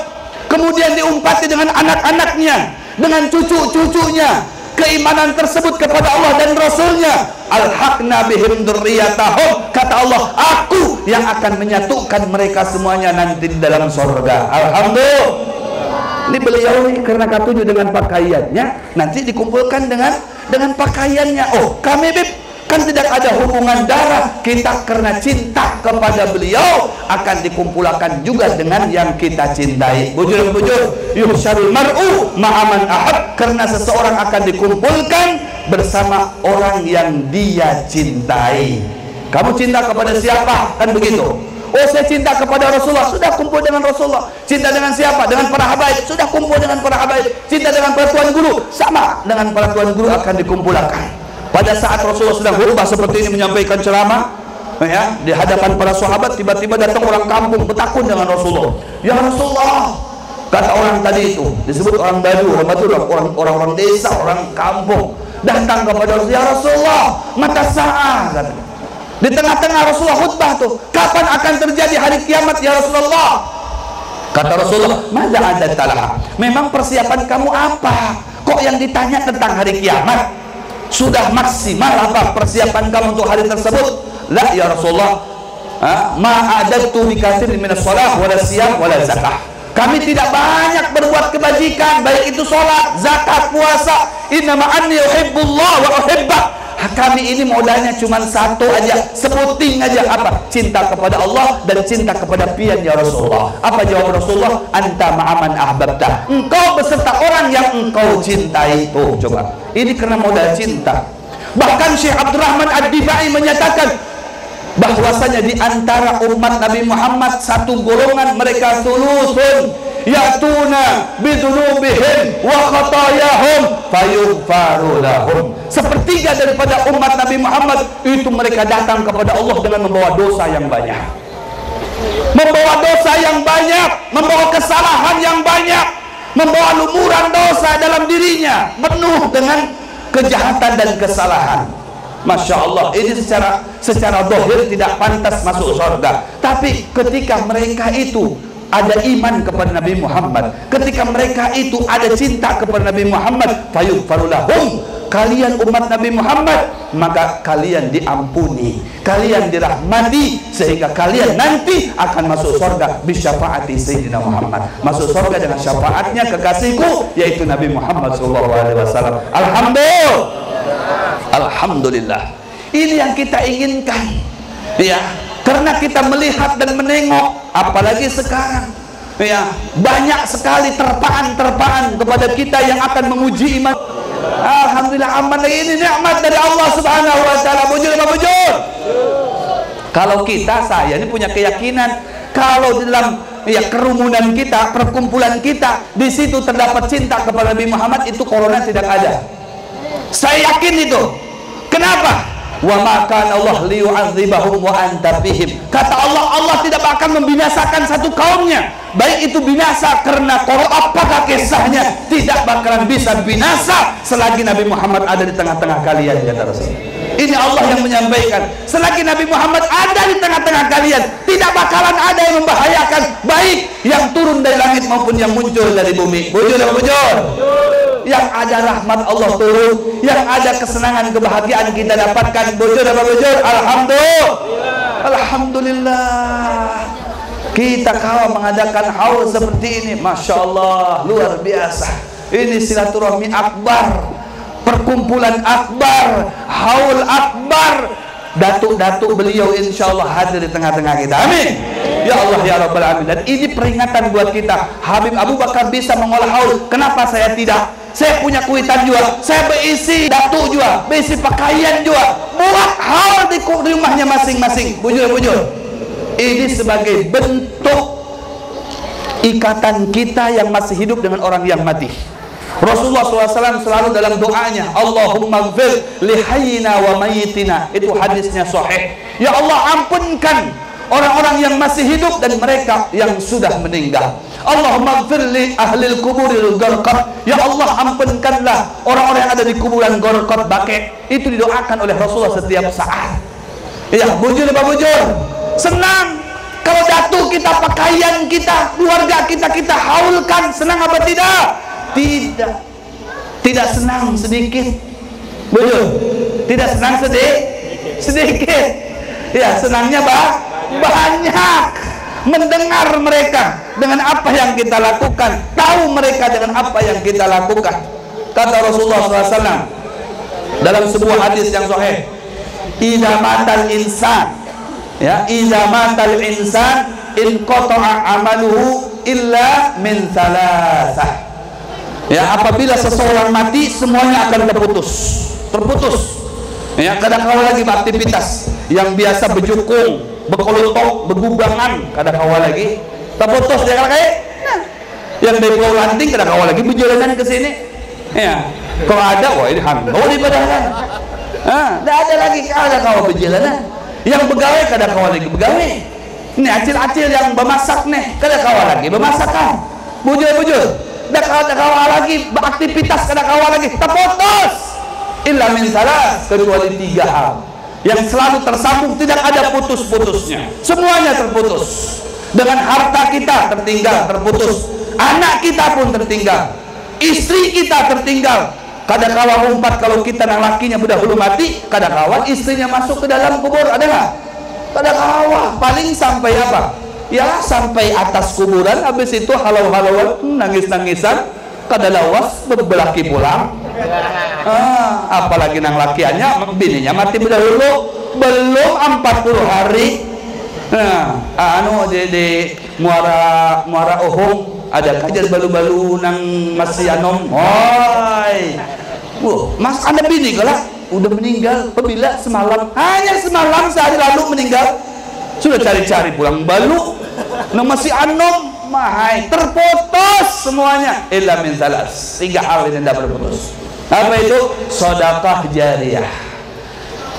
kemudian diumpati dengan anak-anaknya, dengan cucu-cucunya. Keimanan tersebut kepada Allah dan Rasulnya, alhaqna bihim dzurriyyatahum, kata Allah, aku yang akan menyatukan mereka semuanya nanti di dalam surga. Alhamdulillah. Ini beliau karena ketujuh dengan pakaiannya, nanti dikumpulkan dengan pakaiannya. Oh, kami kan tidak ada hubungan darah, kita karena cinta kepada beliau akan dikumpulkan juga dengan yang kita cintai. Bujur-bujur, yuhsyarul mar'u ma'aman ahab, karena seseorang akan dikumpulkan bersama orang yang dia cintai. Kamu cinta kepada siapa? Kan begitu. Oh, saya cinta kepada Rasulullah, sudah kumpul dengan Rasulullah. Cinta dengan siapa? Dengan para habaib, sudah kumpul dengan para habaib. Cinta dengan para tuan guru, sama dengan para tuan guru akan dikumpulkan. Pada saat Rasulullah sedang khutbah seperti ini menyampaikan ceramah, ya, di hadapan para sahabat, tiba-tiba datang orang kampung bertakun dengan Rasulullah. Ya Rasulullah, kata orang tadi itu, disebut orang Badu, orang desa, orang kampung, datang kepada Rasulullah. Ya Rasulullah, mata sa'ah, kata. Di tengah-tengah Rasulullah khutbah tuh, kapan akan terjadi hari kiamat ya Rasulullah? Kata Rasulullah, "Madza adattalah?" Memang persiapan kamu apa? Kok yang ditanya tentang hari kiamat? Sudah maksimal apa persiapan kamu untuk hari tersebut? La ya Rasulullah, ma'adatu bikatsirin minas shalah wala siyam wala zakah. Kami tidak banyak berbuat kebajikan, baik itu sholat, zakat, puasa. Innama anni uhibbullah wa uhibbak. Kami ini modalnya cuma satu aja, sebuting aja, apa? Cinta kepada Allah dan cinta kepada pian ya Rasulullah. Apa jawab Rasulullah? Anta ma'aman ahbabta. Engkau beserta orang yang engkau cintai. Tuh, coba. Ini karena modal cinta. Bahkan Syekh Abdurrahman Ad-Dibai menyatakan bahwasanya di antara umat Nabi Muhammad satu golongan mereka sulusun yatuna bidunubihim wa khatayahum fayughfaru lahum. Sepertiga daripada umat Nabi Muhammad itu mereka datang kepada Allah dengan membawa dosa yang banyak, membawa dosa yang banyak, membawa kesalahan yang banyak, membawa lumuran dosa dalam dirinya, penuh dengan kejahatan dan kesalahan. Masya Allah, ini secara zahir tidak pantas masuk surga. Tapi ketika mereka itu ada iman kepada Nabi Muhammad, ketika mereka itu ada cinta kepada Nabi Muhammad, fayughfaru lahum, kalian umat Nabi Muhammad, maka kalian diampuni, kalian dirahmati, sehingga kalian nanti akan masuk surga bisyafaati Sayyidina Muhammad, masuk surga dengan syafaatnya kekasihku yaitu Nabi Muhammad SAW. Alhamdulillah. Ini yang kita inginkan, ya, karena kita melihat dan menengok, apalagi sekarang, ya, banyak sekali terpaan-terpaan kepada kita yang akan menguji iman. Alhamdulillah, aman lagi. Ini nikmat dari Allah Subhanahu wa taala. Bujur apa bujur? Kalau saya ini punya keyakinan, kalau di dalam kerumunan kita, perkumpulan kita, di situ terdapat cinta kepada Nabi Muhammad, itu corona tidak ada. Saya yakin itu. Kenapa? Wa ma kana Allah liyu'adzibahum wa anta fihim. Kata Allah, Allah tidak akan membinasakan satu kaumnya, baik itu binasa karena korban, apakah kisahnya, tidak bakalan bisa binasa selagi Nabi Muhammad ada di tengah-tengah kalian, kata Rasul. Ini Allah yang menyampaikan, selagi Nabi Muhammad ada di tengah-tengah kalian, tidak bakalan ada yang membahayakan, baik yang turun dari langit maupun yang muncul dari bumi. Bujur apa bujur? Yang ada rahmat Allah turun, yang ada kesenangan, kebahagiaan kita dapatkan. Bujur apa bujur? Alhamdulillah. Alhamdulillah. Kita kalau mengadakan haul seperti ini, Masya Allah, luar biasa. Ini silaturahmi akbar, perkumpulan akbar, haul akbar, datuk-datuk beliau insya Allah hadir di tengah-tengah kita. Amin. Ya Allah ya Rabbal Alamin. Dan ini peringatan buat kita. Habib Abu Bakar bisa mengolah haul, kenapa saya tidak? Saya punya kuitan juga, saya berisi datuk juga, berisi pakaian juga, buat haul di rumahnya masing-masing. Bujur-bujur. Ini sebagai bentuk ikatan kita yang masih hidup dengan orang yang mati. Rasulullah SAW selalu dalam doanya, Allahumma gfir lihayyina wa mayyitina. Itu hadisnya sahih. Ya Allah, ampunkan orang-orang yang masih hidup dan mereka yang sudah meninggal. Allahumma gfir li ahlil kuburil gharqad. Ya Allah, ampunkanlah orang-orang yang ada di kuburan Gharqad Baqi'. Itu didoakan oleh Rasulullah setiap saat. Ya, bujur Pak Bujur. Senang kalau datuk kita, pakaian kita, keluarga kita, kita haulkan. Senang apa tidak? Tidak. Tidak senang sedikit. Bujur. Tidak senang sedikit. Ya, senangnya banyak. Mendengar mereka dengan apa yang kita lakukan, tahu mereka dengan apa yang kita lakukan. Kata Rasulullah SAW dalam sebuah hadis yang sahih, idza matal insan, ya, idza matal insan in qata'a amaluhu illa min thalathah. Ya, apabila seseorang mati semuanya akan terputus. Ya, kadang-kadang lagi beraktivitas yang biasa bejukung, berkelotok, begubangan, kadang-kadang lagi terputus dia kayak yang dari Pulau Lanting, kadang-kadang lagi berjalanan ke sini. Ya, kalau ada, wah ini hangau di badan. Tidak ada lagi kadang-kadang berjalanan. Yang begawai kadang-kadang lagi begawai. Ini acil-acil yang bermasak nih, kadang-kadang lagi bermasakan. Bujur-bujur, kadang-kadang lagi beraktivitas, kadang-kadang lagi terputus. Illa min salas, kecuali 3 hal yang selalu tersambung, tidak ada putus-putusnya. Semuanya terputus. Dengan harta kita tertinggal, terputus. Anak kita pun tertinggal. Istri kita tertinggal. Kadang-kala umpat kalau kita yang lakinya udah belum mati, kadang-kala istrinya masuk ke dalam kubur, ada nggak? Kadang-kala paling sampai apa? Ya sampai atas kuburan, habis itu halau-halauan, nangis-nangisan, kadalawas berbelaki pulang. Apalagi nang lakiannya, bininya mati dahulu, belum 40 hari. Di muara Ohong ada kajian balu-balu nang masih anom. Mas ada bini galak udah meninggal, apabila semalam, hanya semalam sehari lalu meninggal, sudah cari-cari pulang balu nang masih anom, mahai terputus semuanya. Illa min salas, 3 hal ini tidak berputus. Apa itu? Sedekah jariyah.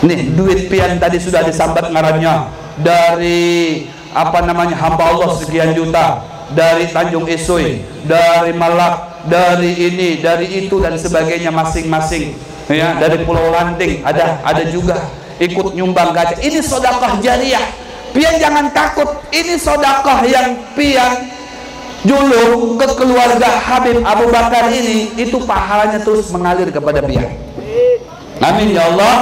Nih, duit pian tadi sudah disambat ngarannya dari apa namanya hamba Allah sekian juta, dari Tanjung Isui, dari Malak, dari ini, dari itu dan sebagainya masing-masing. Ya, dari Pulau Lanting ada juga ikut nyumbang gajah. Ini sedekah jariyah. Pian jangan takut. Ini sedekah yang pian julung ke keluarga Habib Abu Bakar ini, itu pahalanya terus mengalir kepada pian. Amin ya Allah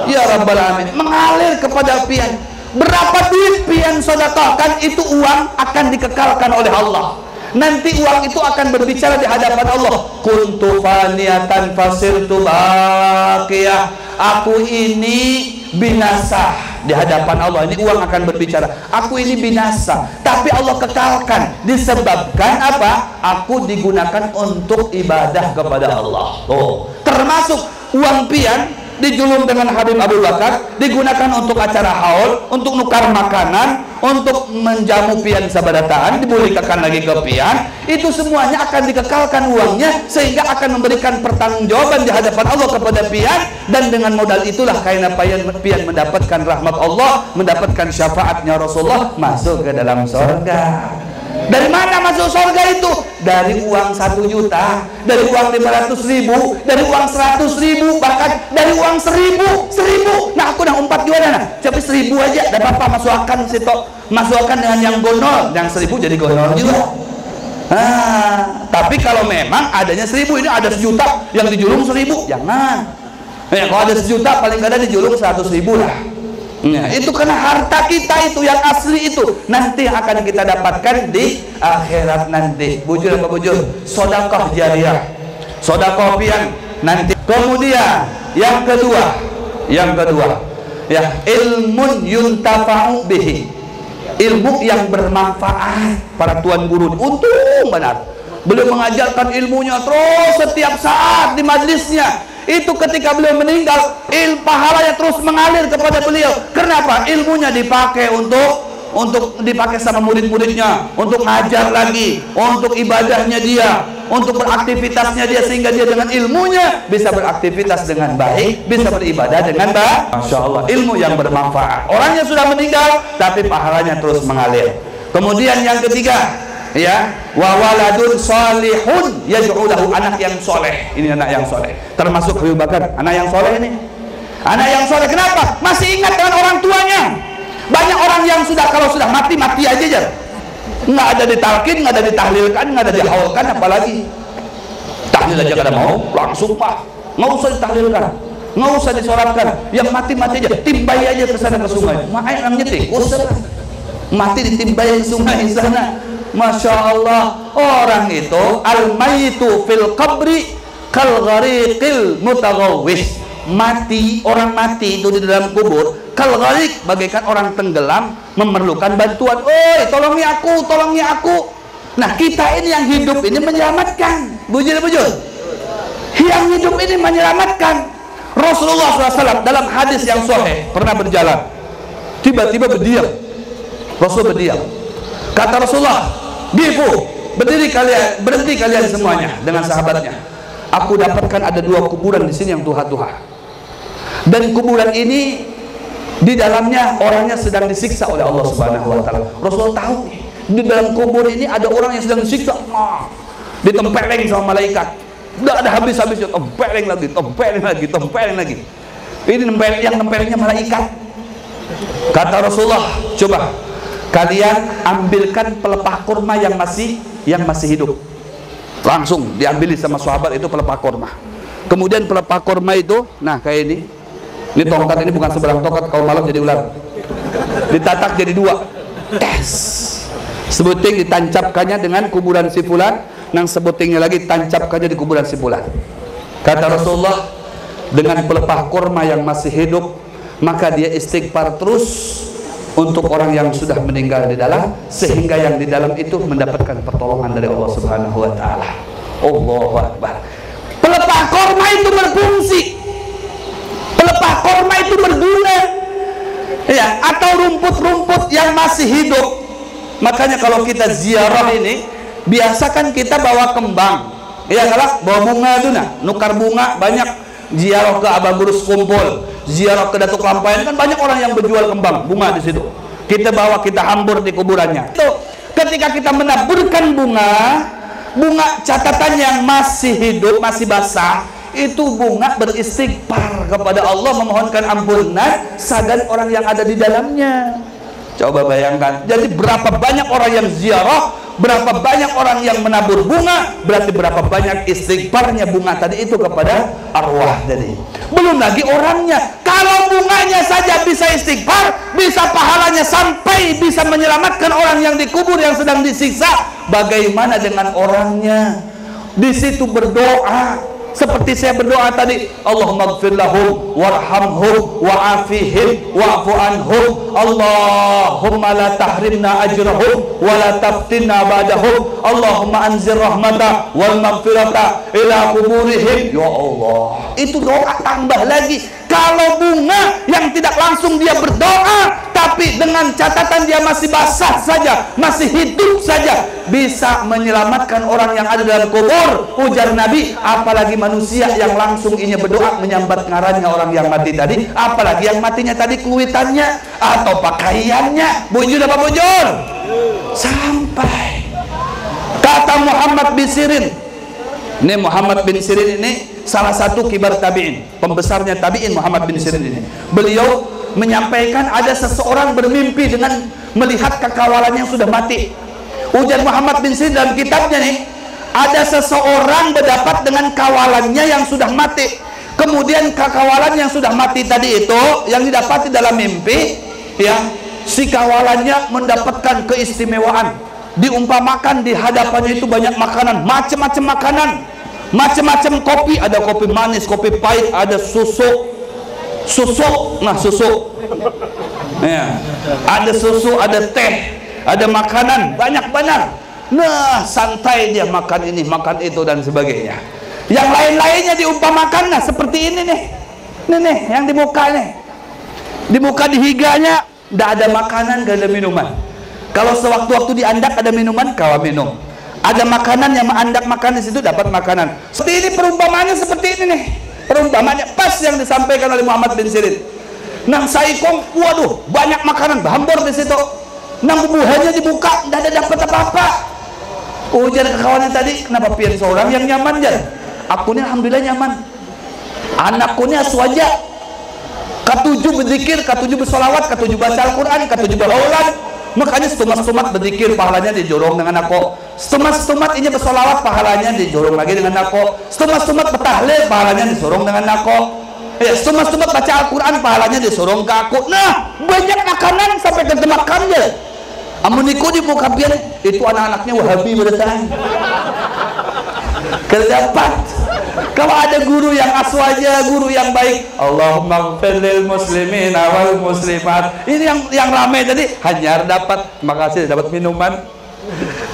ya Rabbal Alamin. Mengalir kepada pian. Berapa duit pian sedekahkan, itu uang akan dikekalkan oleh Allah. Nanti uang itu akan berbicara di hadapan Allah. Kuntu faniyatan fasirtu baqiyah. Aku ini binasa di hadapan Allah. Ini uang akan berbicara. Aku ini binasa, tapi Allah kekalkan. Disebabkan apa? Aku digunakan untuk ibadah kepada Allah. Termasuk uang pian dijulung dengan Habib Abu Bakar, digunakan untuk acara haul, untuk nukar makanan, untuk menjamu pian sabadataan, dibulikakan lagi ke pian. Itu semuanya akan dikekalkan uangnya, sehingga akan memberikan pertanggungjawaban di hadapan Allah kepada pian. Dan dengan modal itulah kaina pian mendapatkan rahmat Allah, mendapatkan syafaatnya Rasulullah, masuk ke dalam surga. Dari mana masuk surga itu? Dari uang 1 juta, dari uang 500.000, dari uang 100.000, bahkan dari uang 1.000. Nah, aku udah 4 juta nah, tapi 1.000 aja, dan bapak masukkan situ, masukkan dengan yang gonol, yang 1.000 jadi gonol juga. Tapi kalau memang adanya 1.000, ini ada 1 juta yang dijulung 1.000, jangan. Ya, kalau ada 1 juta paling kadang dijulung 100.000 lah. Nah, itu karena harta kita itu yang asli itu nanti akan kita dapatkan di akhirat nanti. Bujur apa bujur? Sedekah jariyah, sedekah pian nanti. Kemudian yang kedua ya, ilmun yuntafa'u bihi, ilmu yang bermanfaat. Para tuan guru untung benar, beliau mengajarkan ilmunya terus setiap saat di majlisnya. Itu ketika beliau meninggal, pahalanya terus mengalir kepada beliau. Kenapa? Ilmunya dipakai untuk dipakai sama murid-muridnya, untuk ngajar lagi, untuk ibadahnya dia, untuk beraktivitasnya dia, sehingga dia dengan ilmunya bisa beraktivitas dengan baik, bisa beribadah dengan baik. Masya Allah, ilmu yang bermanfaat. Orangnya sudah meninggal, tapi pahalanya terus mengalir. Kemudian yang ketiga, ya, wa waladun salihun yad'u lahu, anak yang soleh. Ini anak yang soleh, termasuk Abu Bakar, anak yang soleh ini. Anak yang soleh, kenapa? Masih ingat dengan orang tuanya. Banyak orang yang sudah, kalau sudah mati aja jar. Nggak ada ditalkin, nggak ada ditahlilkan, nggak ada dihaulkan, apalagi tahlil aja kada mau, langsung pak, nggak usah ditahlilkan, nggak usah disolatkan, yang mati aja, timbai aja ke sana ke sungai. Makanya namanya tikus, mati ditimbai ke sungai di sana. Masya Allah, orang itu al-mayitu fil qabri kal ghariqil mutaghawwis. Mati, orang mati itu di dalam kubur kal ghariq, bagaikan orang tenggelam memerlukan bantuan. Oi, tolongi aku. Nah, kita ini yang hidup ini menyelamatkan. Bujur. Yang hidup ini menyelamatkan. Rasulullah SAW dalam hadis yang sahih pernah berjalan, tiba-tiba berdiam. Rasul berdiam. Kata Rasulullah, "Gifu, berhenti kalian semuanya," dengan sahabatnya. "Aku dapatkan ada 2 kuburan di sini yang tuha-tuha. Dan kuburan ini di dalamnya orangnya sedang disiksa oleh Allah Subhanahu wa taala." Rasul tahu nih, di dalam kubur ini ada orang yang sedang disiksa. Ditempeleng sama malaikat. Enggak ada habis-habisnya, tempeleng lagi. Ini nempelengnya malaikat. Kata Rasulullah, "Coba kalian ambilkan pelepah kurma yang masih hidup." Langsung diambil sama sahabat itu pelepah kurma. Kemudian pelepah kurma itu, nah kayak ini. Ini tongkat ini bukan seberang tongkat, kalau malam jadi ular. Ditatak jadi 2. Tes. Sebuting ditancapkannya dengan kuburan si fulan, nang sebutingnya lagi tancapkannya di kuburan si fulan. Kata Rasulullah, dengan pelepah kurma yang masih hidup, maka dia istighfar terus untuk orang yang sudah meninggal di dalam, sehingga yang di dalam itu mendapatkan pertolongan dari Allah Subhanahu wa taala. Allahu Akbar. Pelepah kurma itu berfungsi. Pelepah kurma itu berguna. Ya, atau rumput-rumput yang masih hidup. Makanya kalau kita ziarah ini, biasakan kita bawa kembang. Ya kalau bawa bunga itu nukar bunga banyak. Ziarah ke Abah Gurus kumpul, ziarah ke Datuk Lampayan, kan banyak orang yang berjual kembang bunga di situ. Kita bawa, kita hambur di kuburannya. Itu ketika kita menaburkan bunga catatan yang masih hidup, masih basah, itu bunga beristighfar kepada Allah, memohonkan ampunan sadan orang yang ada di dalamnya. Coba bayangkan, jadi berapa banyak orang yang ziarah, berapa banyak orang yang menabur bunga, berarti berapa banyak istighfarnya bunga tadi itu kepada arwah tadi. Belum lagi orangnya. Kalau bunganya saja bisa istighfar, bisa pahalanya sampai bisa menyelamatkan orang yang dikubur yang sedang disiksa, bagaimana dengan orangnya? Di situ berdoa seperti saya berdoa tadi, Allahumma ighfir lahum warhamhum wa'afihim wa'fu anhum, Allahumma la tahrimna ajrahum wa la taftinna ba'dahum, Allahumma anzir rahmata wal maghfirata ila kuburihim. Ya Allah, itu doa tambah lagi. Kalau bunga yang tidak langsung dia berdoa, tapi dengan catatan dia masih basah saja, masih hidup saja, bisa menyelamatkan orang yang ada dalam kubur, ujar Nabi, apalagi manusia yang langsung ini berdoa menyambat ngarannya orang yang mati tadi, apalagi yang matinya tadi kuitannya atau pakaiannya. Bujur apa bujur? Sampai kata Muhammad bin Sirin. Ini Muhammad bin Sirin ini salah satu kibar tabi'in, pembesarnya tabi'in Muhammad bin Sirin ini. Beliau menyampaikan ada seseorang bermimpi dengan melihat kekawalan yang sudah mati. Ujar Muhammad bin Sirin dalam kitabnya nih, ada seseorang berdapat dengan kawalannya yang sudah mati. Kemudian kekawalan yang sudah mati tadi itu yang didapati dalam mimpi, ya, si kawalannya mendapatkan keistimewaan. Diumpamakan di hadapannya itu banyak makanan, macam-macam makanan, macam-macam kopi, ada kopi manis, kopi pahit, ada susu susu. Nah, susu. Ya. Ada susu, ada teh, ada makanan, banyak benar. Nah, santai dia makan ini, makan itu dan sebagainya. Yang lain-lainnya diumpamakan, nah seperti ini nih. Nih, yang di muka nih. Di muka, di higanya, tidak ada makanan, tidak ada minuman. Kalau sewaktu-waktu diandak ada minuman, kau minum. Ada makanan yang mengandak makan di situ, dapat makanan. Seperti ini perumpamaannya, seperti ini nih. Perumpamaannya pas yang disampaikan oleh Muhammad bin Sirin. Nang saikong, waduh, banyak makanan, hambur di situ. Nang bubuhannya dibuka, tidak ada dapat apa-apa. Ujar ke kawannya tadi, kenapa pian seorang yang nyaman jar? Aku ini alhamdulillah nyaman. Anakku ini aswaja. Ketujuh berzikir, ketujuh bersolawat, ketujuh baca Al-Quran, ketujuh berhaulan. Makanya setumat-setumat berzikir, pahalanya dijorong dengan aku. Setumat-setumat ini bersolawat, pahalanya dijorong lagi dengan aku. Setumat-setumat bertahlil, pahalanya disorong dengan aku. Ya, setumat-setumat baca Al-Quran, pahalanya disorong ke aku. Nah, banyak makanan sampai ke makannya. Amuniku di muka pian, itu anak-anaknya Wahabi berdatang. Kedapat. Kalau ada guru yang aswaja, guru yang baik, Allahumma ighfir lil muslimin wal muslimat. Ini yang ramai tadi, hanya dapat, makasih dapat minuman,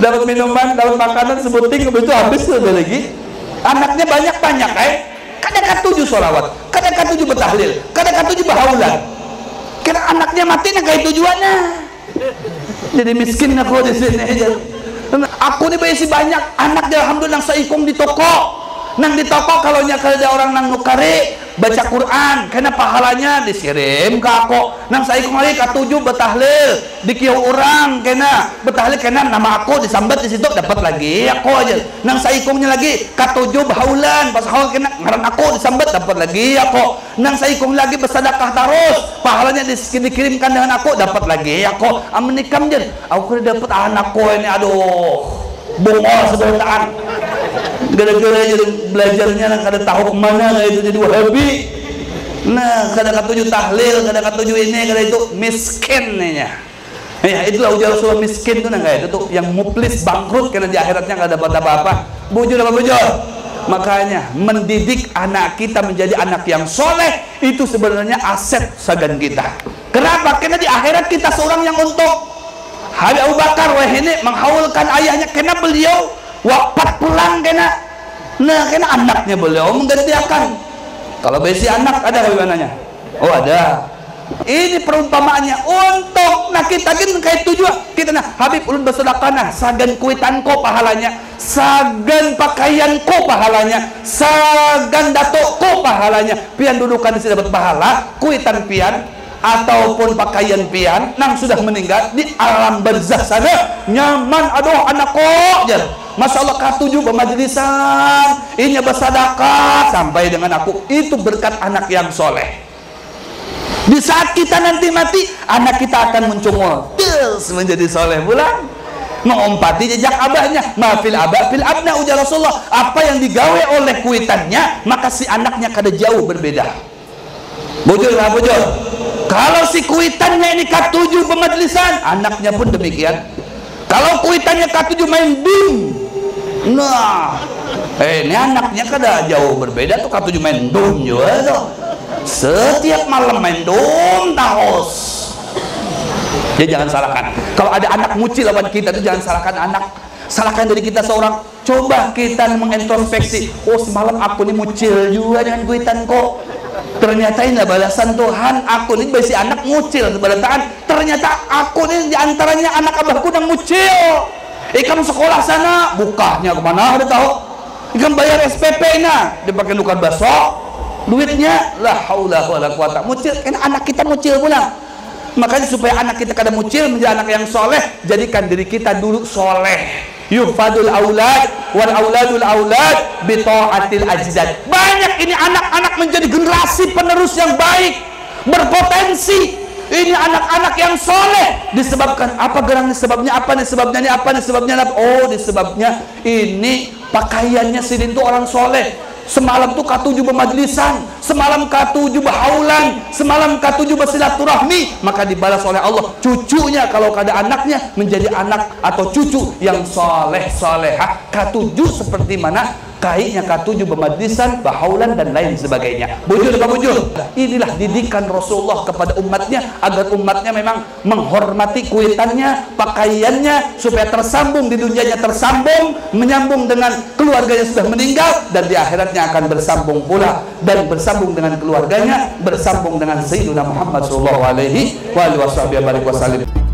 dapat makanan sebuting, begitu habis sudah lagi. Anaknya banyak-banyak, kadang ketujuh sholawat, kadang ketujuh bertahlil, kadang ketujuh berhaulan. Karena anaknya mati, kayak tujuannya. Jadi miskin aku di sini aja. Aku nih besi banyak anak dia, alhamdulillah saikong di toko. Nang di toko kalau ada orang nang nukari baca Quran, karena pahalanya disirim ke aku. Nang saikong lagi ketujuh betahlil dikiau orang, karena betahlil karena nama aku disambat di situ dapat lagi aku aja. Nang saikongnya lagi ketujuh bahaulan, pas haul kena ngaran aku disambat dapat lagi aku. Nang saikong lagi bersedekah terus, pahalanya dikirimkan dengan aku dapat lagi aku. Amenikam jen, aku dapat anakku ini, aduh bongol sebentar. Gara-gara belajarnya nang kada tahu kemana, itu jadi Wahabi. Nah, kada ketujuh tahlil, kada ketujuh ini, kada itu, miskin nya. Ya, itulah ujar Rasulullah, miskin itu nang itu tuh yang muflis, bangkrut karena di akhiratnya kada dapat apa-apa. Bujur apa bujur? Makanya mendidik anak kita menjadi anak yang soleh itu sebenarnya aset sagan kita. Kenapa? Karena di akhirat kita seorang yang untung. Habib Abu Bakar ini menghaulkan ayahnya karena beliau wafat pulang kena. Nah, kena anaknya beliau menggantikan. Kalau besi anak ada bagaimana? Oh, ada. Ini perumpamaannya untuk nah kita kan kayak tujuan kita nah Habib ulun bersedekah nah sagan kuitanku pahalanya, sagan pakaianku pahalanya, sagan datukku pahalanya. Pian dudukan di sini dapat pahala, kuitan pian ataupun pakaian pian nang sudah meninggal di alam barzah sana nyaman. Aduh anakku jar, Masya Allah ketujuh bermajlisan, ini bersadaqah sampai dengan aku. Itu berkat anak yang soleh. Di saat kita nanti mati, anak kita akan mencungul terus menjadi soleh pulang, mengompati jejak abahnya. Maafil abah fil abna, ujar Rasulullah. Apa yang digawe oleh kuitannya, maka si anaknya kada jauh berbeda. Bujur lah bujur. Kalau si kuitannya ini ketujuh bermajlisan, anaknya pun demikian. Kalau kuitannya ketujuh main dum, nah, ini anaknya kada jauh berbeda tuh, ketujuh main dum juga tuh. Setiap malam main dum tahus. Dia jangan salahkan. Kalau ada anak mucil lawan kita tuh jangan salahkan anak. Salahkan dari kita seorang. Coba kita mengintrospeksi. Oh semalam aku nih mucil juga dengan kuitan kok. Ternyata ini balasan Tuhan. Aku nih besi anak mucil sebalataan. Ternyata aku nih diantaranya anak abahku yang mucil. Ikam sekolah sana bukanya kemana udah tahu. Ikam bayar SPP nah dipakai nukan baso. Duitnya la haula wala quwata mucil, karena anak kita mucil pulang. Makanya supaya anak kita kada mucil menjadi anak yang soleh, jadikan diri kita dulu soleh. Yufadul aulad wal auladul aulad bi taatil ajdad. Banyak ini anak-anak menjadi generasi penerus yang baik, berpotensi. Ini anak-anak yang soleh disebabkan apa? Gerang sebabnya apa nih? Sebabnya ini apa nih? Sebabnya apa? Oh, disebabnya ini pakaiannya sidin tuh orang soleh. Semalam tuh ketujuh bermajlisan, semalam ketujuh berhaulan, semalam ketujuh bersilaturahmi, maka dibalas oleh Allah. Cucunya kalau kada anaknya menjadi anak atau cucu yang soleh solehah ketujuh seperti mana kainnya K7 bermajlisan, bahaulan dan lain sebagainya. Bujur apa bujur? Inilah didikan Rasulullah kepada umatnya agar umatnya memang menghormati kuitannya, pakaiannya, supaya tersambung di dunianya, tersambung menyambung dengan keluarganya sudah meninggal, dan di akhiratnya akan bersambung pula, dan bersambung dengan keluarganya, bersambung dengan Sayyidina Muhammad sallallahu alaihi wasallam.